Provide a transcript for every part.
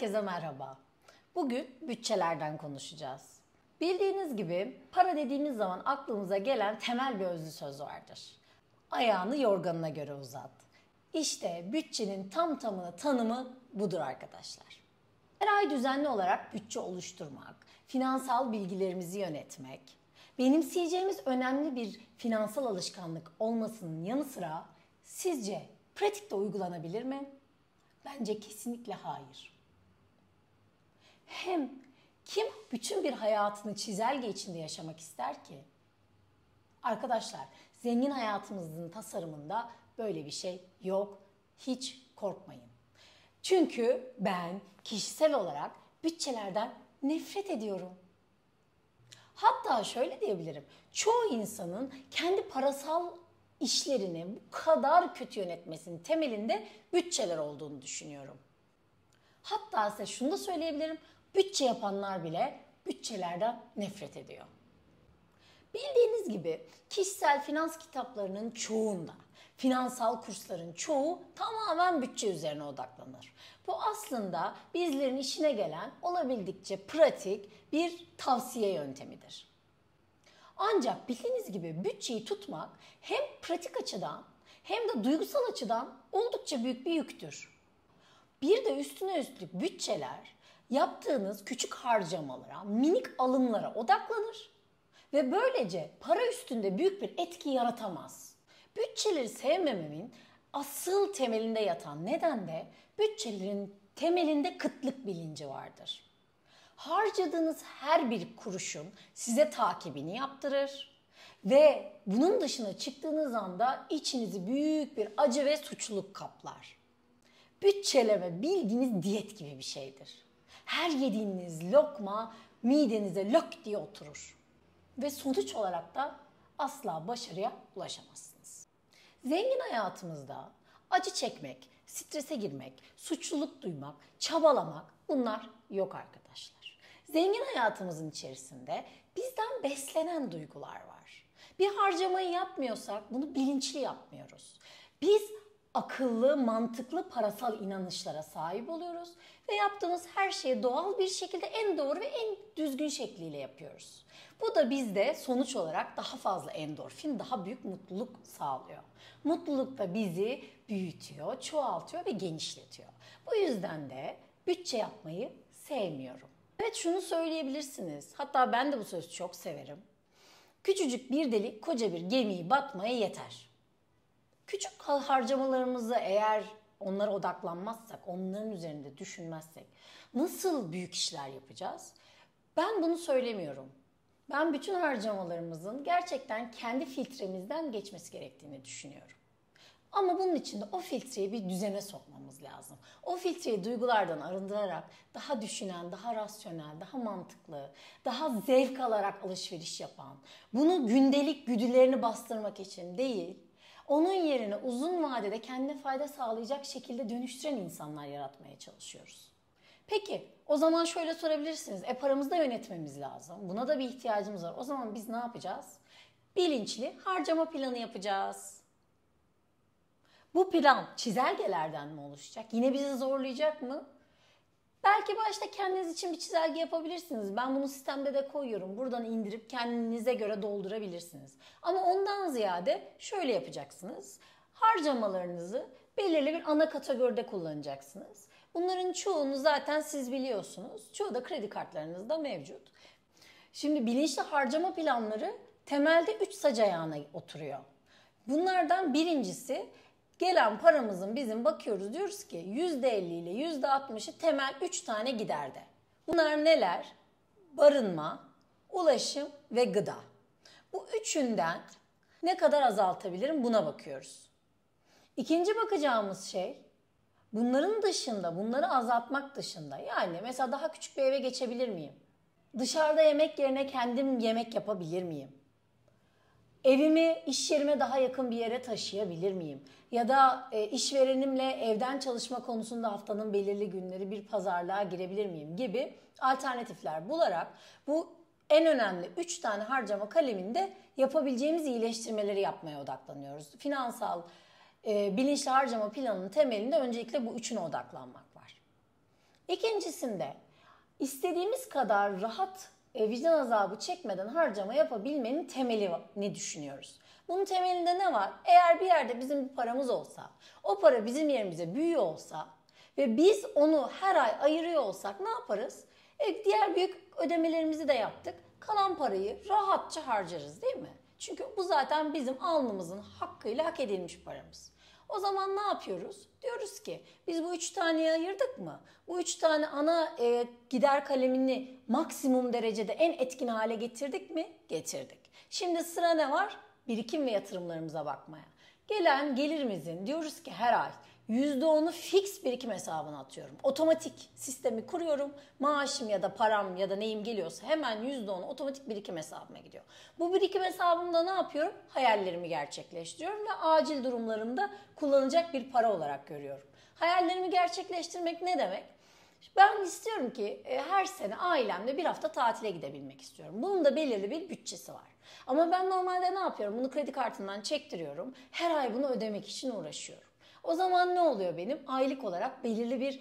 Herkese merhaba. Bugün bütçelerden konuşacağız. Bildiğiniz gibi para dediğimiz zaman aklımıza gelen temel bir özlü söz vardır. Ayağını yorganına göre uzat. İşte bütçenin tam tamına tanımı budur arkadaşlar. Her ay düzenli olarak bütçe oluşturmak, finansal bilgilerimizi yönetmek, benimseyeceğimiz önemli bir finansal alışkanlık olmasının yanı sıra sizce pratikte uygulanabilir mi? Bence kesinlikle hayır. Hem kim bütün bir hayatını çizelge içinde yaşamak ister ki? Arkadaşlar, zengin hayatımızın tasarımında böyle bir şey yok. Hiç korkmayın. Çünkü ben kişisel olarak bütçelerden nefret ediyorum. Hatta şöyle diyebilirim. Çoğu insanın kendi parasal işlerini bu kadar kötü yönetmesinin temelinde bütçeler olduğunu düşünüyorum. Hatta size şunu da söyleyebilirim. Bütçe yapanlar bile bütçelerden nefret ediyor. Bildiğiniz gibi kişisel finans kitaplarının çoğunda, finansal kursların çoğu tamamen bütçe üzerine odaklanır. Bu aslında bizlerin işine gelen olabildiğince pratik bir tavsiye yöntemidir. Ancak bildiğiniz gibi bütçeyi tutmak hem pratik açıdan hem de duygusal açıdan oldukça büyük bir yüktür. Bir de üstüne üstlük bütçeler yaptığınız küçük harcamalara, minik alımlara odaklanır ve böylece para üstünde büyük bir etki yaratamaz. Bütçeleri sevmememin asıl temelinde yatan neden de bütçelerin temelinde kıtlık bilinci vardır. Harcadığınız her bir kuruşun size takibini yaptırır ve bunun dışına çıktığınız anda içinizi büyük bir acı ve suçluluk kaplar. Bütçeleme bildiğiniz diyet gibi bir şeydir. Her yediğiniz lokma midenize lök diye oturur. Ve sonuç olarak da asla başarıya ulaşamazsınız. Zengin hayatımızda acı çekmek, strese girmek, suçluluk duymak, çabalamak bunlar yok arkadaşlar. Zengin hayatımızın içerisinde bizden beslenen duygular var. Bir harcamayı yapmıyorsak bunu bilinçli yapmıyoruz. Biz akıllı, mantıklı parasal inanışlara sahip oluyoruz ve yaptığımız her şeyi doğal bir şekilde en doğru ve en düzgün şekliyle yapıyoruz. Bu da bizde sonuç olarak daha fazla endorfin, daha büyük mutluluk sağlıyor. Mutluluk da bizi büyütüyor, çoğaltıyor ve genişletiyor. Bu yüzden de bütçe yapmayı sevmiyorum. Evet, şunu söyleyebilirsiniz. Hatta ben de bu sözü çok severim. Küçücük bir delik koca bir gemiyi batmaya yeter. Küçük harcamalarımızı eğer onlara odaklanmazsak, onların üzerinde düşünmezsek nasıl büyük işler yapacağız? Ben bunu söylemiyorum. Ben bütün harcamalarımızın gerçekten kendi filtremizden geçmesi gerektiğini düşünüyorum. Ama bunun için de o filtreyi bir düzene sokmamız lazım. O filtreyi duygulardan arındırarak daha düşünen, daha rasyonel, daha mantıklı, daha zevk alarak alışveriş yapan, bunu gündelik güdülerini bastırmak için değil, onun yerine uzun vadede kendine fayda sağlayacak şekilde dönüştüren insanlar yaratmaya çalışıyoruz. Peki o zaman şöyle sorabilirsiniz. Paramızı da yönetmemiz lazım. Buna da bir ihtiyacımız var. O zaman biz ne yapacağız? Bilinçli harcama planı yapacağız. Bu plan çizelgelerden mi oluşacak? Yine bizi zorlayacak mı? Belki başta kendiniz için bir çizelge yapabilirsiniz. Ben bunu sistemde de koyuyorum. Buradan indirip kendinize göre doldurabilirsiniz. Ama ondan ziyade şöyle yapacaksınız. Harcamalarınızı belirli bir ana kategoride kullanacaksınız. Bunların çoğunu zaten siz biliyorsunuz. Çoğu da kredi kartlarınızda mevcut. Şimdi bilinçli harcama planları temelde 3 sac ayağına oturuyor. Bunlardan birincisi gelen paramızın bizim bakıyoruz diyoruz ki %50 ile %60'ı temel 3 tane giderde. Bunlar neler? Barınma, ulaşım ve gıda. Bu üçünden ne kadar azaltabilirim buna bakıyoruz. İkinci bakacağımız şey bunların dışında, bunları azaltmak dışında yani mesela daha küçük bir eve geçebilir miyim? Dışarıda yemek yerine kendim yemek yapabilir miyim? Evimi iş yerime daha yakın bir yere taşıyabilir miyim? Ya da işverenimle evden çalışma konusunda haftanın belirli günleri bir pazarlığa girebilir miyim gibi alternatifler bularak bu en önemli 3 tane harcama kaleminde yapabileceğimiz iyileştirmeleri yapmaya odaklanıyoruz. Finansal bilinçli harcama planının temelinde öncelikle bu üçüne odaklanmak var. İkincisinde istediğimiz kadar rahat vicdan azabı çekmeden harcama yapabilmenin temelini düşünüyoruz. Bunun temelinde ne var? Eğer bir yerde bizim bir paramız olsa, o para bizim yerimize büyüyor olsa ve biz onu her ay ayırıyor olsak ne yaparız? Diğer büyük ödemelerimizi de yaptık. Kalan parayı rahatça harcarız, değil mi? Çünkü bu zaten bizim alnımızın hakkıyla hak edilmiş paramız. O zaman ne yapıyoruz? Diyoruz ki biz bu 3 taneye ayırdık mı? Bu 3 tane ana gider kalemini maksimum derecede en etkin hale getirdik mi? Getirdik. Şimdi sıra ne var? Birikim ve yatırımlarımıza bakmaya. Gelen gelirimizin diyoruz ki her ay %10'u fix birikim hesabına atıyorum. Otomatik sistemi kuruyorum. Maaşım ya da param ya da neyim geliyorsa hemen %10'u otomatik birikim hesabıma gidiyor. Bu birikim hesabımda ne yapıyorum? Hayallerimi gerçekleştiriyorum ve acil durumlarımda kullanacak bir para olarak görüyorum. Hayallerimi gerçekleştirmek ne demek? Ben istiyorum ki her sene ailemle bir hafta tatile gidebilmek istiyorum. Bunun da belirli bir bütçesi var. Ama ben normalde ne yapıyorum? Bunu kredi kartından çektiriyorum. Her ay bunu ödemek için uğraşıyorum. O zaman ne oluyor benim? Aylık olarak belirli bir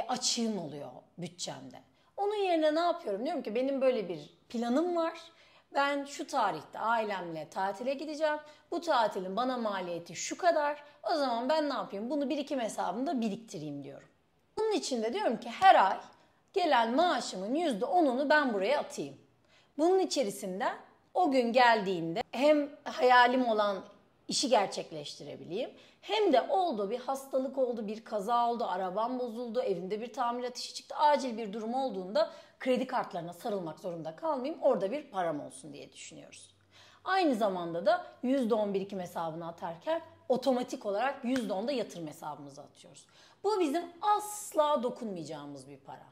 açığım oluyor bütçemde. Onun yerine ne yapıyorum? Diyorum ki benim böyle bir planım var. Ben şu tarihte ailemle tatile gideceğim. Bu tatilin bana maliyeti şu kadar. O zaman ben ne yapayım? Bunu birikim hesabımda biriktireyim diyorum. Bunun için de diyorum ki her ay gelen maaşımın %10'unu ben buraya atayım. Bunun içerisinde o gün geldiğinde hem hayalim olan işi gerçekleştirebileyim hem de oldu bir hastalık oldu, bir kaza oldu, arabam bozuldu, evimde bir tamirat işi çıktı, acil bir durum olduğunda kredi kartlarına sarılmak zorunda kalmayayım, orada bir param olsun diye düşünüyoruz. Aynı zamanda da %10 birikim hesabına atarken otomatik olarak %10 da yatırım hesabımıza atıyoruz. Bu bizim asla dokunmayacağımız bir para.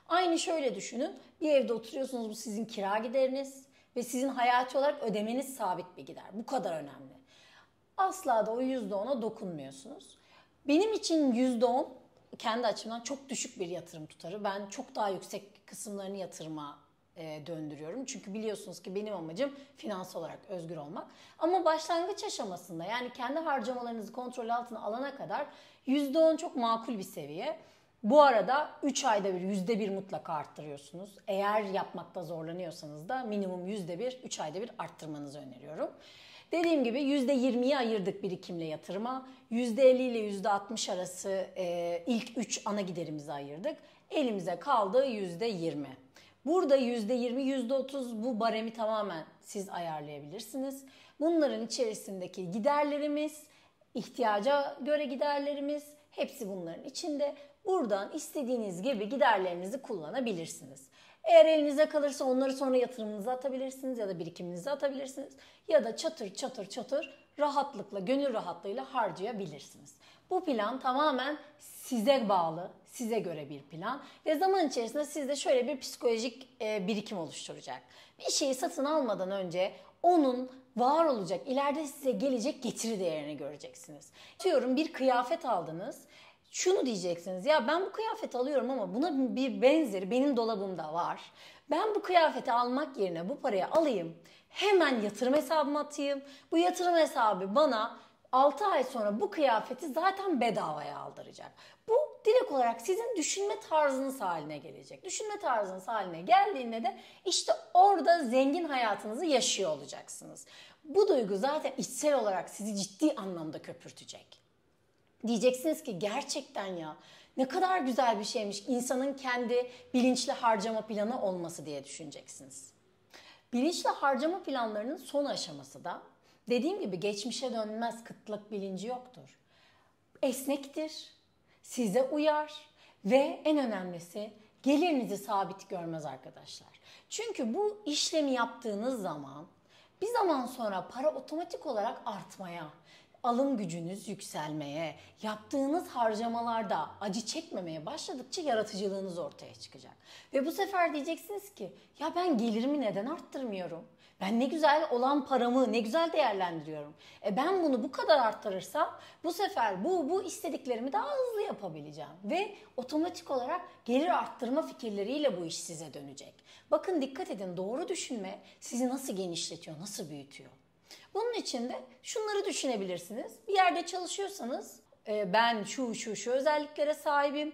Aynı şöyle düşünün, bir evde oturuyorsunuz, bu sizin kira gideriniz ve sizin hayati olarak ödemeniz sabit bir gider. Bu kadar önemli. Asla da o %10'a dokunmuyorsunuz. Benim için %10 kendi açımdan çok düşük bir yatırım tutarı. Ben çok daha yüksek kısımlarını yatırıma döndürüyorum. Çünkü biliyorsunuz ki benim amacım finansal olarak özgür olmak. Ama başlangıç aşamasında yani kendi harcamalarınızı kontrol altına alana kadar %10 çok makul bir seviye. Bu arada 3 ayda bir %1 mutlaka arttırıyorsunuz. Eğer yapmakta zorlanıyorsanız da minimum %1, 3 ayda bir arttırmanızı öneriyorum. Dediğim gibi %20'yi ayırdık birikimle yatırıma. %50 ile %60 arası ilk 3 ana giderimizi ayırdık. Elimize kaldı %20. Burada %20, %30 bu baremi tamamen siz ayarlayabilirsiniz. Bunların içerisindeki giderlerimiz, ihtiyaca göre giderlerimiz, hepsi bunların içinde. Buradan istediğiniz gibi giderlerinizi kullanabilirsiniz. Eğer elinize kalırsa onları sonra yatırımınıza atabilirsiniz ya da birikiminize atabilirsiniz. Ya da çatır çatır çatır rahatlıkla, gönül rahatlığıyla harcayabilirsiniz. Bu plan tamamen size bağlı, size göre bir plan ve zaman içerisinde sizde şöyle bir psikolojik birikim oluşturacak. Bir şeyi satın almadan önce onun var olacak, ileride size gelecek getiri değerini göreceksiniz. Diyorum bir kıyafet aldınız. Şunu diyeceksiniz, ya ben bu kıyafeti alıyorum ama buna bir benzeri benim dolabımda var. Ben bu kıyafeti almak yerine bu parayı alayım, hemen yatırım hesabıma atayım. Bu yatırım hesabı bana 6 ay sonra bu kıyafeti zaten bedavaya aldıracak. Bu direkt olarak sizin düşünme tarzınız haline gelecek. Düşünme tarzınız haline geldiğinde de işte orada zengin hayatınızı yaşıyor olacaksınız. Bu duygu zaten içsel olarak sizi ciddi anlamda köpürtecek. Diyeceksiniz ki gerçekten ya ne kadar güzel bir şeymiş insanın kendi bilinçli harcama planı olması diye düşüneceksiniz. Bilinçli harcama planlarının son aşaması da dediğim gibi geçmişe dönmez, kıtlık bilinci yoktur. Esnektir, size uyar ve en önemlisi gelirinizi sabit görmez arkadaşlar. Çünkü bu işlemi yaptığınız zaman bir zaman sonra para otomatik olarak artmaya, alım gücünüz yükselmeye, yaptığınız harcamalarda acı çekmemeye başladıkça yaratıcılığınız ortaya çıkacak. Ve bu sefer diyeceksiniz ki ya ben gelirimi neden arttırmıyorum? Ben ne güzel olan paramı ne güzel değerlendiriyorum. Ben bunu bu kadar arttırırsam bu sefer bu istediklerimi daha hızlı yapabileceğim. Ve otomatik olarak gelir arttırma fikirleriyle bu iş size dönecek. Bakın dikkat edin, doğru düşünme sizi nasıl genişletiyor, nasıl büyütüyor. Bunun için de şunları düşünebilirsiniz. Bir yerde çalışıyorsanız ben şu özelliklere sahibim.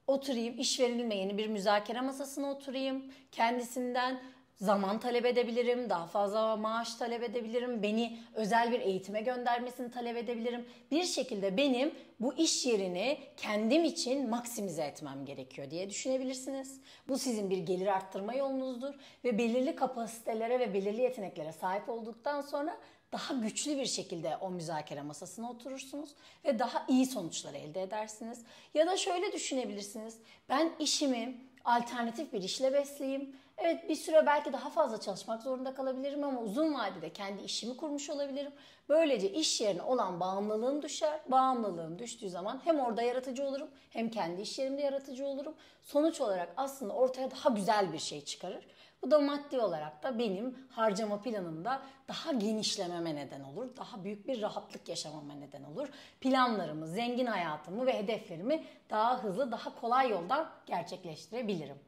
Oturayım, iş verilmeyeni bir müzakere masasına oturayım. Kendisinden zaman talep edebilirim, daha fazla maaş talep edebilirim, beni özel bir eğitime göndermesini talep edebilirim. Bir şekilde benim bu iş yerini kendim için maksimize etmem gerekiyor diye düşünebilirsiniz. Bu sizin bir gelir arttırma yolunuzdur ve belirli kapasitelere ve belirli yeteneklere sahip olduktan sonra daha güçlü bir şekilde o müzakere masasına oturursunuz ve daha iyi sonuçlar elde edersiniz. Ya da şöyle düşünebilirsiniz. Ben işimi alternatif bir işle besleyeyim. Evet, bir süre belki daha fazla çalışmak zorunda kalabilirim ama uzun vadede kendi işimi kurmuş olabilirim. Böylece iş yerine olan bağımlılığım düşer. Bağımlılığım düştüğü zaman hem orada yaratıcı olurum hem kendi iş yerimde yaratıcı olurum. Sonuç olarak aslında ortaya daha güzel bir şey çıkarır. Bu da maddi olarak da benim harcama planımda daha genişlememe neden olur. Daha büyük bir rahatlık yaşamama neden olur. Planlarımı, zengin hayatımı ve hedeflerimi daha hızlı, daha kolay yoldan gerçekleştirebilirim.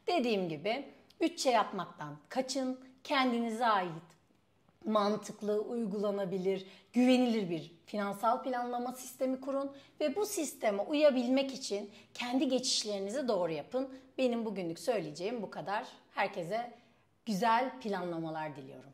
Dediğim gibi bütçe yapmaktan kaçın. Kendinize ait mantıklı, uygulanabilir, güvenilir bir finansal planlama sistemi kurun ve bu sisteme uyabilmek için kendi geçişlerinizi doğru yapın. Benim bugünlük söyleyeceğim bu kadar. Herkese güzel planlamalar diliyorum.